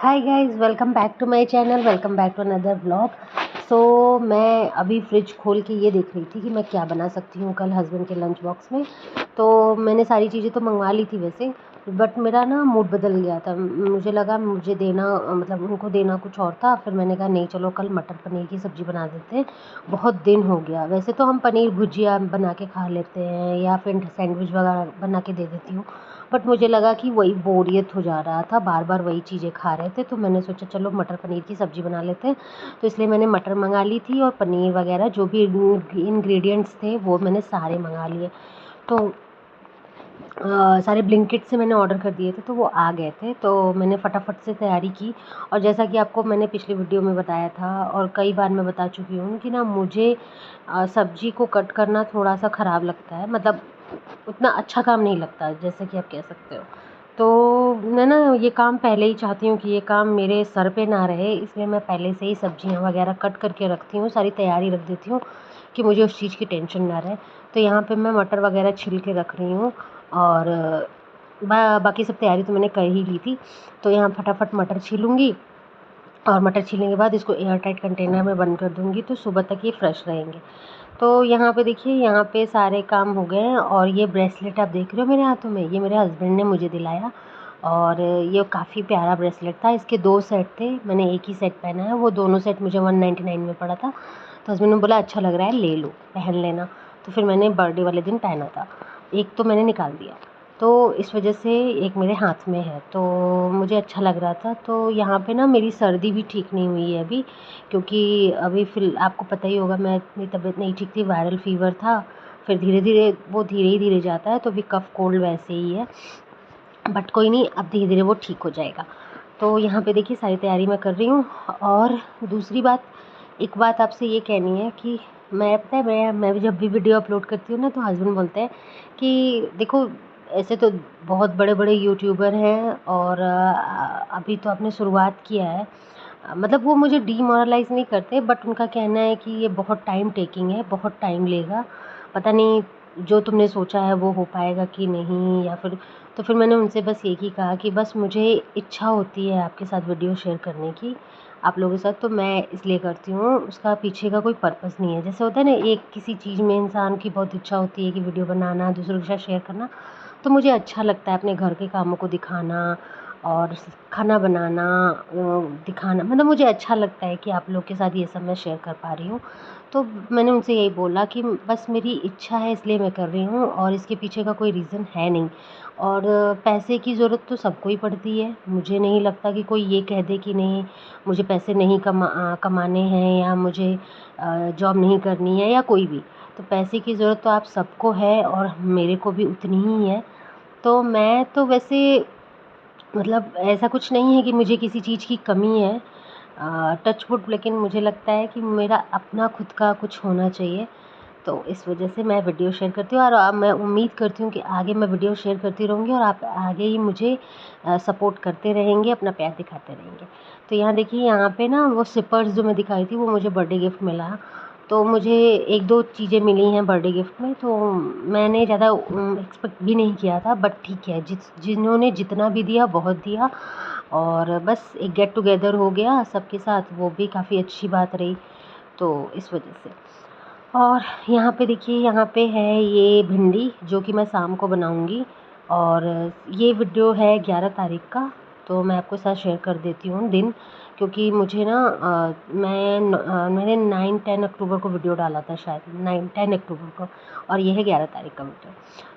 Hi guys, welcome back to my channel, welcome back to another vlog. मैं अभी fridge खोल के ये देख रही थी कि मैं क्या बना सकती हूँ कल हस्बैंड के लंच बॉक्स में। तो मैंने सारी चीज़ें तो मंगवा ली थी वैसे, बट मेरा ना मूड बदल गया था। मुझे लगा मुझे देना मतलब उनको देना कुछ और था। फिर मैंने कहा नहीं, चलो कल मटर पनीर की सब्ज़ी बना देते हैं, बहुत दिन हो गया। वैसे तो हम पनीर भुजिया बना के खा लेते हैं या फिर सैंडविच वगैरह बना के दे देती हूँ, बट मुझे लगा कि वही बोरियत हो जा रहा था, बार बार वही चीज़ें खा रहे थे। तो मैंने सोचा चलो मटर पनीर की सब्ज़ी बना लेते हैं। तो इसलिए मैंने मटर मंगा ली थी और पनीर वगैरह जो भी इंग्रेडिएंट्स थे वो मैंने सारे मंगा लिए। तो सारे ब्लिंकिट से मैंने ऑर्डर कर दिए थे, तो वो आ गए थे। तो मैंने फटाफट से तैयारी की। और जैसा कि आपको मैंने पिछली वीडियो में बताया था और कई बार मैं बता चुकी हूँ कि ना मुझे सब्ज़ी को कट करना थोड़ा सा ख़राब लगता है, मतलब उतना अच्छा काम नहीं लगता, जैसे कि आप कह सकते हो। तो मैं ना ये काम पहले ही चाहती हूँ कि ये काम मेरे सर पे ना रहे, इसलिए मैं पहले से ही सब्जियाँ वगैरह कट करके रखती हूँ, सारी तैयारी रख देती हूँ कि मुझे उस चीज़ की टेंशन ना रहे। तो यहाँ पे मैं मटर वगैरह छिल के रख रही हूँ और बाकी सब तैयारी तो मैंने कर ही ली थी। तो यहाँ फटाफट मटर छीलूँगी और मटर छीलने के बाद इसको एयर टाइट कंटेनर में बंद कर दूँगी, तो सुबह तक ये फ्रेश रहेंगे। तो यहाँ पे देखिए, यहाँ पे सारे काम हो गए हैं। और ये ब्रेसलेट आप देख रहे हो मेरे हाथों में, ये मेरे हस्बैंड ने मुझे दिलाया और ये काफ़ी प्यारा ब्रेसलेट था। इसके 2 सेट थे, मैंने एक ही सेट पहना है। वो दोनों सेट मुझे 199 में पड़ा था। तो हस्बैंड ने बोला अच्छा लग रहा है, ले लो, पहन लेना। तो फिर मैंने बर्थडे वाले दिन पहना था, एक तो मैंने निकाल दिया। तो इस वजह से एक मेरे हाथ में है, तो मुझे अच्छा लग रहा था। तो यहाँ पे ना मेरी सर्दी भी ठीक नहीं हुई है अभी, क्योंकि अभी फिर आपको पता ही होगा मेरी तबीयत नहीं ठीक थी, वायरल फ़ीवर था। फिर धीरे धीरे वो धीरे ही धीरे जाता है, तो अभी कफ़ कोल्ड वैसे ही है, बट कोई नहीं, अब धीरे धीरे वो ठीक हो जाएगा। तो यहाँ पे देखिए सारी तैयारी मैं कर रही हूँ। और दूसरी बात, एक बात आपसे ये कहनी है कि मैं, पता है, मैं भी जब भी वीडियो अपलोड करती हूँ ना, तो हस्बैंड बोलते हैं कि देखो, ऐसे तो बहुत बड़े बड़े यूट्यूबर हैं और अभी तो आपने शुरुआत किया है। मतलब वो मुझे डीमोरलाइज़ नहीं करते, बट उनका कहना है कि ये बहुत टाइम टेकिंग है, बहुत टाइम लेगा, पता नहीं जो तुमने सोचा है वो हो पाएगा कि नहीं, या फिर। तो फिर मैंने उनसे बस एक ही कहा कि बस मुझे इच्छा होती है आपके साथ वीडियो शेयर करने की, आप लोगों के साथ, तो मैं इसलिए करती हूँ, उसका पीछे का कोई पर्पस नहीं है। जैसे होता है ना, एक किसी चीज़ में इंसान की बहुत इच्छा होती है कि वीडियो बनाना, दूसरों के साथ शेयर करना, तो मुझे अच्छा लगता है अपने घर के कामों को दिखाना और खाना बनाना दिखाना, मतलब मुझे अच्छा लगता है कि आप लोग के साथ ये सब मैं शेयर कर पा रही हूँ। तो मैंने उनसे यही बोला कि बस मेरी इच्छा है इसलिए मैं कर रही हूँ, और इसके पीछे का कोई रीज़न है नहीं। और पैसे की ज़रूरत तो सबको ही पड़ती है, मुझे नहीं लगता कि कोई ये कह दे कि नहीं, मुझे पैसे नहीं कमाने हैं, या मुझे जॉब नहीं करनी है, या कोई भी। तो पैसे की ज़रूरत तो आप सबको है और मेरे को भी उतनी ही है। तो मैं तो वैसे, मतलब ऐसा कुछ नहीं है कि मुझे किसी चीज़ की कमी है, टच वुड, लेकिन मुझे लगता है कि मेरा अपना खुद का कुछ होना चाहिए। तो इस वजह से मैं वीडियो शेयर करती हूँ, और मैं उम्मीद करती हूँ कि आगे मैं वीडियो शेयर करती रहूँगी और आप आगे ही मुझे सपोर्ट करते रहेंगे, अपना प्यार दिखाते रहेंगे। तो यहाँ देखिए, यहाँ पे ना वो सिपर्स जो मैं दिखाई थी वो मुझे बर्थडे गिफ्ट मिला। तो मुझे 1-2 चीज़ें मिली हैं बर्थडे गिफ्ट में, तो मैंने ज़्यादा एक्सपेक्ट भी नहीं किया था, बट ठीक है, जिन्होंने जितना भी दिया बहुत दिया। और बस एक गेट टुगेदर हो गया सबके साथ, वो भी काफ़ी अच्छी बात रही, तो इस वजह से। और यहाँ पे देखिए, यहाँ पे है ये भिंडी जो कि मैं शाम को बनाऊँगी। और ये वीडियो है 11 तारीख का, तो मैं आपके साथ शेयर कर देती हूँ दिन, क्योंकि मुझे ना मैंने 9-10 अक्टूबर को वीडियो डाला था, शायद 9-10 अक्टूबर को, और ये है 11 तारीख का वीडियो।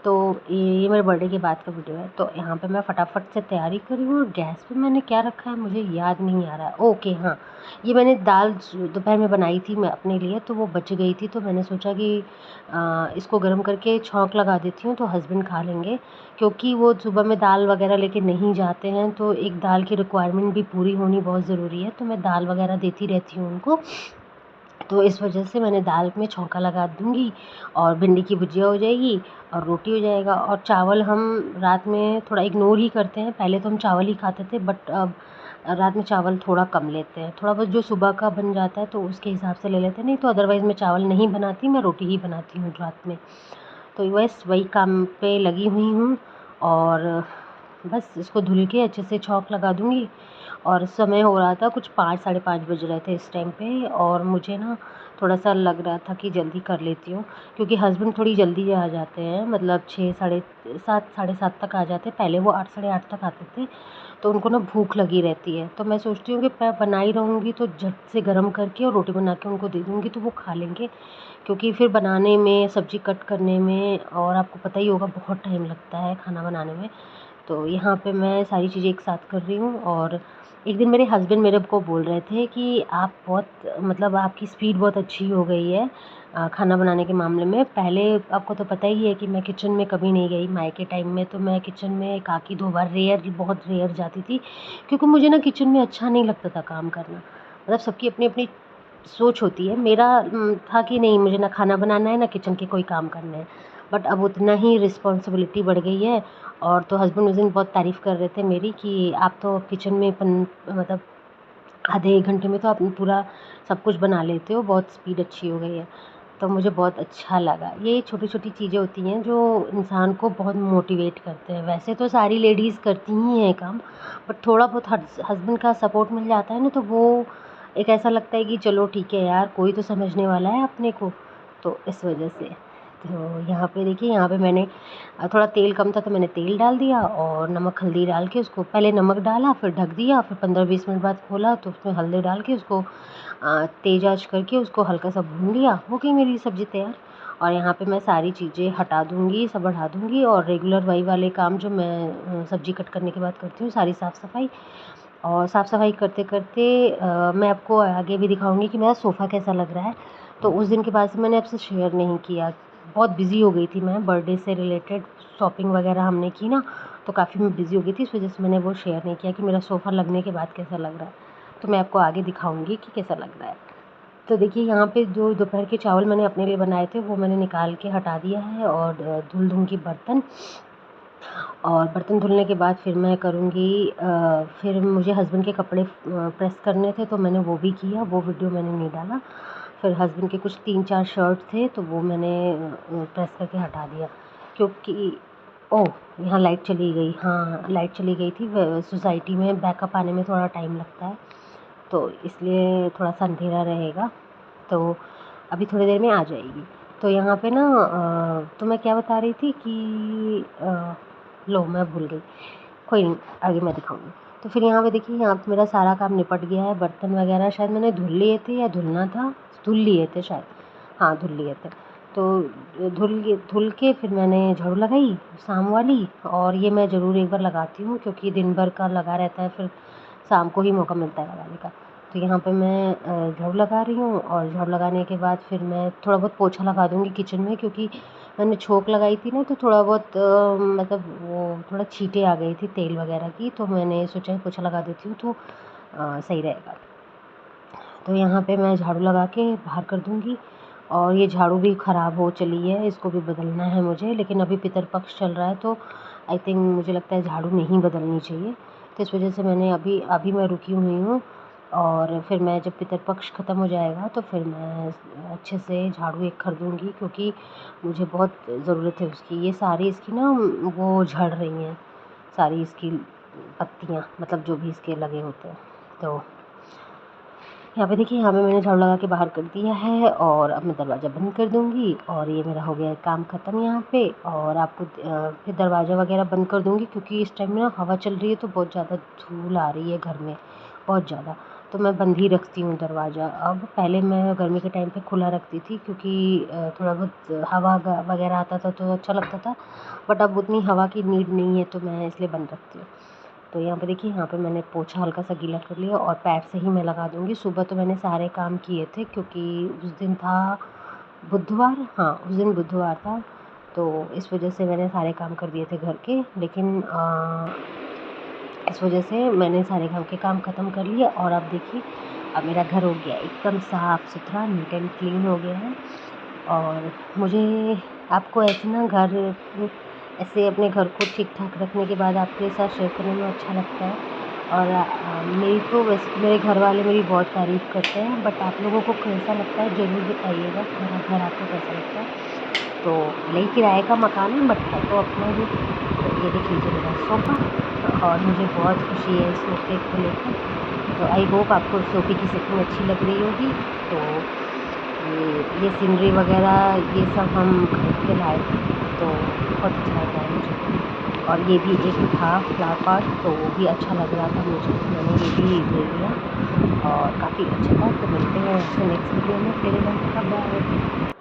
तो ये मेरे बर्थडे के बाद का वीडियो है। तो यहाँ पे मैं फटाफट से तैयारी कर रही हूँ, और गैस पे मैंने क्या रखा है मुझे याद नहीं आ रहा है। ओके, हाँ, ये मैंने दाल दोपहर में बनाई थी मैं अपने लिए, तो वो बच गई थी, तो मैंने सोचा कि इसको गर्म करके छौंक लगा देती हूँ तो हस्बैंड खा लेंगे, क्योंकि वो सुबह में दाल वगैरह लेके नहीं जाते हैं, तो एक दाल की रिक्वायरमेंट भी पूरी होनी बहुत ज़रूरी है, तो मैं दाल वगैरह देती रहती हूँ उनको। तो इस वजह से मैंने दाल में छौंका लगा दूँगी, और भिंडी की भुजिया हो जाएगी और रोटी हो जाएगा। और चावल हम रात में थोड़ा इग्नोर ही करते हैं, पहले तो हम चावल ही खाते थे, बट अब रात में चावल थोड़ा कम लेते हैं, थोड़ा बहुत जो सुबह का बन जाता है तो उसके हिसाब से ले लेते हैं, नहीं तो अदरवाइज़ मैं चावल नहीं बनाती, मैं रोटी ही बनाती हूँ रात में। तो बस वही काम पे लगी हुई हूँ, और बस इसको धुल के अच्छे से छौंक लगा दूँगी। और समय हो रहा था कुछ 5 साढ़े 5 बज रहे थे इस टाइम पे, और मुझे ना थोड़ा-सा लग रहा था कि जल्दी कर लेती हूँ, क्योंकि हस्बैंड थोड़ी जल्दी आ जाते हैं, मतलब 6 साढ़े 7 तक आ जाते हैं। पहले वो 8 साढ़े 8 तक आते थे, तो उनको ना भूख लगी रहती है। तो मैं सोचती हूँ कि मैं बना ही रहूँगी तो झट से गरम करके और रोटी बना के उनको दे दूँगी तो वो खा लेंगे। क्योंकि फिर बनाने में, सब्ज़ी कट करने में, और आपको पता ही होगा बहुत टाइम लगता है खाना बनाने में। तो यहाँ पे मैं सारी चीज़ें एक साथ कर रही हूँ। और एक दिन मेरे हस्बैंड मेरे को बोल रहे थे कि आप बहुत, मतलब आपकी स्पीड बहुत अच्छी हो गई है खाना बनाने के मामले में। पहले आपको तो पता ही है कि मैं किचन में कभी नहीं गई, मायके टाइम में तो मैं किचन में 1 आध 2 बार बहुत रेयर जाती थी, क्योंकि मुझे ना किचन में अच्छा नहीं लगता था काम करना। मतलब सबकी अपनी-अपनी सोच होती है। मेरा था कि नहीं, मुझे ना खाना बनाना है ना किचन के कोई काम करने हैं। बट अब उतना ही रिस्पॉन्सिबिलिटी बढ़ गई है। और तो हस्बैंड उस दिन बहुत तारीफ़ कर रहे थे मेरी कि आप तो किचन में मतलब आधे 1 घंटे में तो आप पूरा सब कुछ बना लेते हो, बहुत स्पीड अच्छी हो गई है। तो मुझे बहुत अच्छा लगा। ये छोटी-छोटी चीज़ें होती हैं जो इंसान को बहुत मोटिवेट करते हैं। वैसे तो सारी लेडीज़ करती ही हैं काम, बट थोड़ा बहुत हस्बैंड का सपोर्ट मिल जाता है ना, तो वो एक ऐसा लगता है कि चलो ठीक है यार, कोई तो समझने वाला है अपने को, तो इस वजह से। तो यहाँ पे देखिए, यहाँ पे मैंने थोड़ा तेल कम था तो मैंने तेल डाल दिया और नमक हल्दी डाल के उसको, पहले नमक डाला फिर ढक दिया, फिर 15-20 मिनट बाद खोला तो उसमें हल्दी डाल के उसको तेज़ आँच करके उसको हल्का सा भून लिया। हो गई मेरी सब्ज़ी तैयार। और यहाँ पे मैं सारी चीज़ें हटा दूँगी, सब हटा दूँगी, और रेगुलर वही वाले काम जो मैं सब्ज़ी कट करने के बाद करती हूँ, सारी साफ़-सफ़ाई। और साफ़-सफ़ाई करते-करते मैं आपको आगे भी दिखाऊँगी कि मेरा सोफ़ा कैसा लग रहा है। तो उस दिन के बाद से मैंने आपसे शेयर नहीं किया। बहुत बिज़ी हो गई थी मैं, बर्थडे से रिलेटेड शॉपिंग वग़ैरह हमने की ना, तो काफ़ी मैं बिज़ी हो गई थी, इस वज़ह से मैंने वो शेयर नहीं किया कि मेरा सोफ़ा लगने के बाद कैसा लग रहा है। तो मैं आपको आगे दिखाऊँगी कि कैसा लग रहा है। तो देखिए, यहाँ पे जो दोपहर के चावल मैंने अपने लिए बनाए थे वो मैंने निकाल के हटा दिया है, और धुल दूँगी बर्तन। और बर्तन धुलने के बाद फिर मैं करूँगी, फिर मुझे हस्बैंड के कपड़े प्रेस करने थे तो मैंने वो भी किया, वो वीडियो मैंने नहीं डाला। फिर हस्बैंड के कुछ 3-4 शर्ट थे तो वो मैंने प्रेस करके हटा दिया, क्योंकि ओह! यहाँ लाइट चली गई। हाँ, लाइट चली गई थी। सोसाइटी में बैकअप आने में थोड़ा टाइम लगता है, तो इसलिए थोड़ा-सा अंधेरा रहेगा। तो अभी थोड़ी देर में आ जाएगी। तो यहाँ पे ना तो मैं क्या बता रही थी कि लो मैं भूल गई। कोई नहीं, आगे मैं दिखाऊँगी। तो फिर यहाँ पे देखिए, यहाँ पे मेरा सारा काम निपट गया है। बर्तन वग़ैरह शायद मैंने धुल लिए थे या धुलना था, धुल लिए थे शायद। हाँ, धुल लिए थे। तो धुल के फिर मैंने झाड़ू लगाई शाम वाली, और ये मैं ज़रूर एक बार लगाती हूँ क्योंकि दिन भर का लगा रहता है, फिर शाम को ही मौका मिलता है लगाने का। तो यहाँ पे मैं झाड़ू लगा रही हूँ, और झाड़ू लगाने के बाद फिर मैं थोड़ा बहुत पोछा लगा दूँगी किचन में, क्योंकि मैंने छोंक लगाई थी ना, तो थोड़ा बहुत मतलब वो थोड़ा छींटे आ गई थी तेल वगैरह की, तो मैंने सोचा पोछा लगा देती हूँ तो सही रहेगा। तो यहाँ पे मैं झाड़ू लगा के बाहर कर दूँगी। और ये झाड़ू भी ख़राब हो चली है, इसको भी बदलना है मुझे, लेकिन अभी पितरपक्ष चल रहा है तो आई थिंक मुझे लगता है झाड़ू नहीं बदलनी चाहिए। तो इस वजह से मैंने अभी अभी मैं रुकी हुई हूँ, और फिर मैं जब पितरपक्ष ख़त्म हो जाएगा तो फिर मैं अच्छे से झाड़ू एक खरीदूँगी, क्योंकि मुझे बहुत ज़रूरत है उसकी। ये सारी इसकी ना वो झड़ रही हैं, सारी इसकी पत्तियाँ, मतलब जो भी इसके लगे होते हैं। तो यहाँ पे देखिए, यहाँ पे मैंने झाड़ू लगा के बाहर कर दिया है, और अब मैं दरवाज़ा बंद कर दूँगी, और ये मेरा हो गया है काम ख़त्म यहाँ पे। और आपको फिर दरवाज़ा वगैरह बंद कर दूँगी, क्योंकि इस टाइम ना हवा चल रही है तो बहुत ज़्यादा धूल आ रही है घर में, बहुत ज़्यादा। तो मैं बंद ही रखती हूँ दरवाज़ा अब। पहले मैं गर्मी के टाइम पे खुला रखती थी, क्योंकि थोड़ा बहुत हवा वगैरह आता था तो अच्छा लगता था, बट अब उतनी हवा की नीड नहीं है तो मैं इसलिए बंद रखती हूँ। तो यहाँ पे देखिए, यहाँ पे मैंने पोछा हल्का सा गीला कर लिया, और पैर से ही मैं लगा दूँगी। सुबह तो मैंने सारे काम किए थे, क्योंकि उस दिन था बुधवार, हाँ, उस दिन बुधवार था, तो इस वजह से मैंने सारे काम कर दिए थे घर के। लेकिन इस वजह से मैंने सारे घर के काम ख़त्म कर लिए, और अब देखिए, अब मेरा घर हो गया एकदम साफ़-सुथरा, नीट एंड क्लीन हो गया है। और मुझे आपको ऐसे ना ऐसे अपने घर को ठीक-ठाक रखने के बाद आपके साथ शेयर करने में अच्छा लगता है। और मेरी तो वैसे तो मेरे घर वाले मेरी बहुत तारीफ़ करते हैं, बट आप लोगों को कैसा लगता है ज़रूर बताइएगा, मेरा घर आपको कैसा लगता है। तो भले ही किराए का मकान है, बट है तो अपना ही। तो ये देख लीजिए मेरा सोफ़ा, और मुझे बहुत खुशी है इस सोफ़े को लेकर। तो आई होप आपको सोफ़े की सेटिंग अच्छी लग रही होगी। तो ये सीनरी वगैरह ये सब हम खरीद के लाए थे, तो बहुत अच्छा लग रहा है मुझे। और ये भी एक था फ्लावर पॉट, तो वो भी अच्छा लग रहा था मुझे, मैंने ये भी ले लिया और काफ़ी अच्छा था। तो मिलते हैं आपसे नेक्स्ट वीडियो में, फिर बाय।